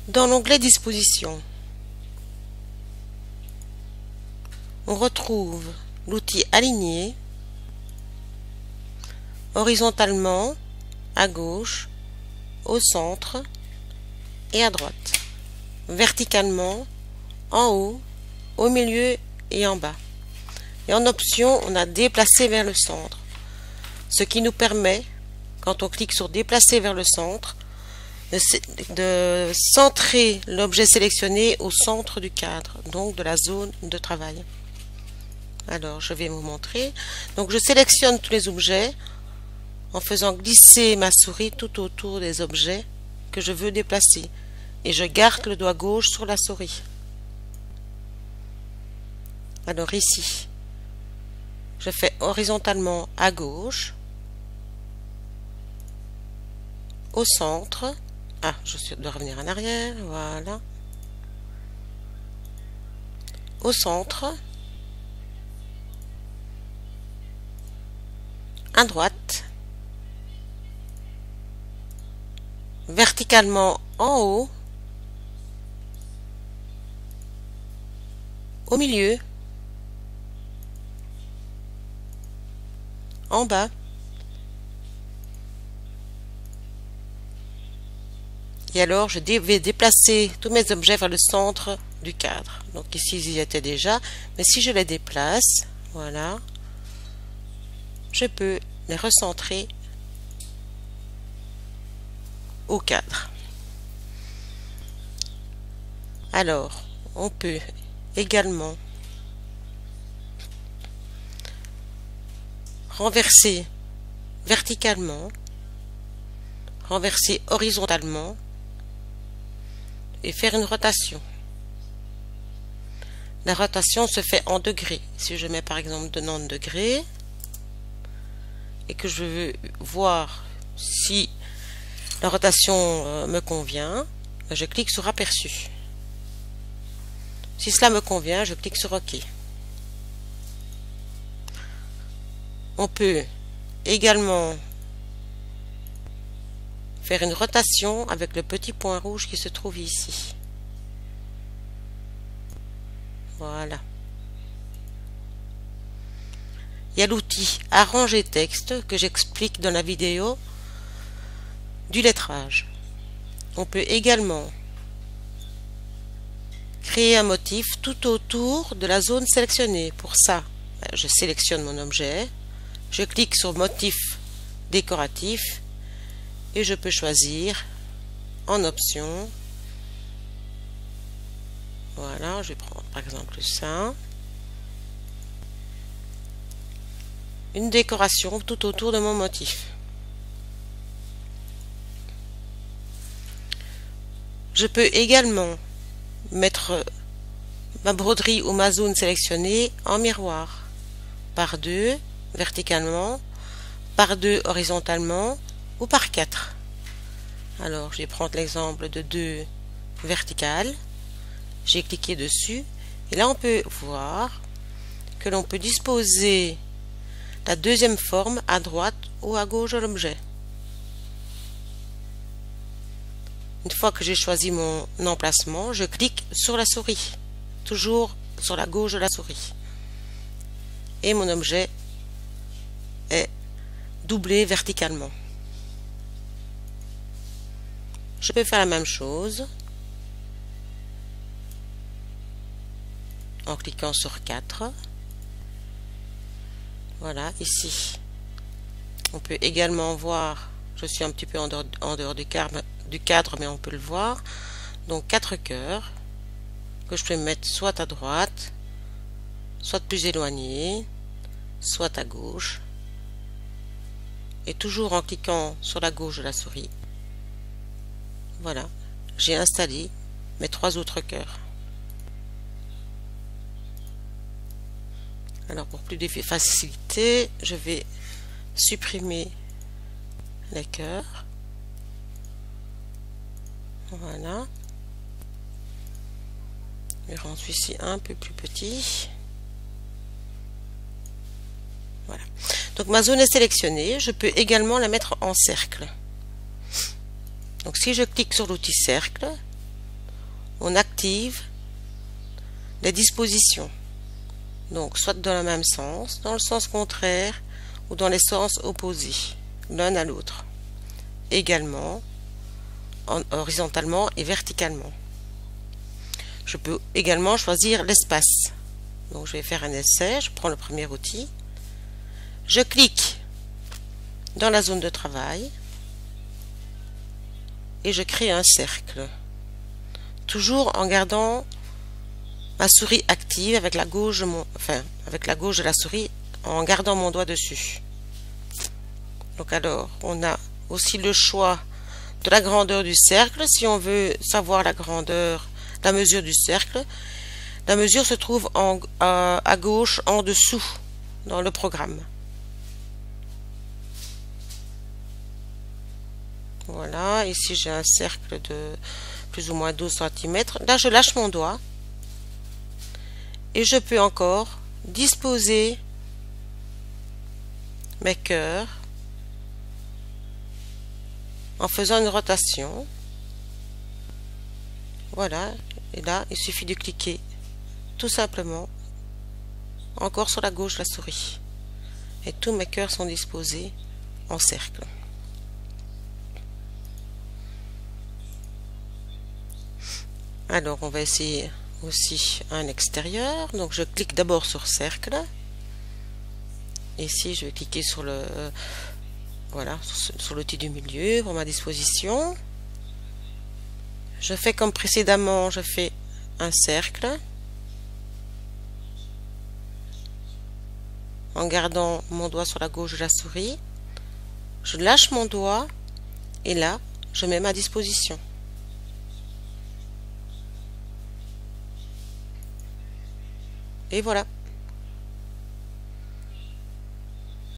Dans l'onglet Disposition, on retrouve l'outil Aligner, horizontalement, à gauche, au centre et à droite, verticalement, en haut, au milieu et en bas. Et en option, on a Déplacer vers le centre, ce qui nous permet, quand on clique sur Déplacer vers le centre, de centrer l'objet sélectionné au centre du cadre, donc de la zone de travail. Alors, je vais vous montrer. Donc, je sélectionne tous les objets en faisant glisser ma souris tout autour des objets que je veux déplacer. Et je garde le doigt gauche sur la souris. Alors ici, je fais horizontalement à gauche, au centre. Ah, je dois revenir en arrière, voilà. Au centre, à droite, verticalement en haut, au milieu, en bas, et alors je vais déplacer tous mes objets vers le centre du cadre. Donc ici ils y étaient déjà, mais si je les déplace, voilà, je peux les recentrer au cadre. Alors on peut également renverser verticalement, renverser horizontalement et faire une rotation. La rotation se fait en degrés. Si je mets par exemple 90 degrés et que je veux voir si la rotation me convient, je clique sur Aperçu. Si cela me convient, je clique sur OK. On peut également faire une rotation avec le petit point rouge qui se trouve ici. Voilà. Il y a l'outil Arranger texte que j'explique dans la vidéo du lettrage. On peut également créer un motif tout autour de la zone sélectionnée. Pour ça, je sélectionne mon objet, je clique sur Motif décoratif et je peux choisir en option. Voilà, je vais prendre par exemple ça. Une décoration tout autour de mon motif. Je peux également mettre ma broderie ou ma zone sélectionnée en miroir. Par 2 verticalement, par 2 horizontalement ou par 4. Alors je vais prendre l'exemple de 2 verticales. J'ai cliqué dessus et là on peut voir que l'on peut disposer la deuxième forme à droite ou à gauche de l'objet. Une fois que j'ai choisi mon emplacement, je clique sur la souris, toujours sur la gauche de la souris. Et mon objet est doublé verticalement. Je peux faire la même chose en cliquant sur 4. Voilà, ici. On peut également voir, je suis un petit peu en dehors du cadre, mais on peut le voir. Donc 4 cœurs que je peux mettre soit à droite, soit plus éloigné, soit à gauche. Et toujours en cliquant sur la gauche de la souris. Voilà, j'ai installé mes 3 autres cœurs. Alors pour plus de facilité, je vais supprimer les cœurs. Voilà. Je vais rendre celui-ci un peu plus petit. Voilà. Donc ma zone est sélectionnée. Je peux également la mettre en cercle. Donc si je clique sur l'outil cercle, on active les dispositions. Donc, soit dans le même sens, dans le sens contraire ou dans les sens opposés, l'un à l'autre. Également, horizontalement et verticalement. Je peux également choisir l'espace. Donc, je vais faire un essai. Je prends le premier outil. Je clique dans la zone de travail et je crée un cercle. Toujours en gardant ma souris active avec la gauche de la souris, en gardant mon doigt dessus. Donc alors, on a aussi le choix de la grandeur du cercle. Si on veut savoir la mesure du cercle, la mesure se trouve à gauche en dessous dans le programme. Voilà, ici j'ai un cercle de plus ou moins 12 cm. Là, je lâche mon doigt et je peux encore disposer mes cœurs en faisant une rotation. Voilà, et là, il suffit de cliquer tout simplement encore sur la gauche de la souris. Et tous mes cœurs sont disposés en cercle. Alors, on va essayer aussi un extérieur. Donc, je clique d'abord sur cercle. Ici, je vais cliquer sur le voilà, sur l'outil du milieu pour ma disposition. Je fais comme précédemment, je fais un cercle en gardant mon doigt sur la gauche de la souris. Je lâche mon doigt et là, je mets ma disposition. Et voilà.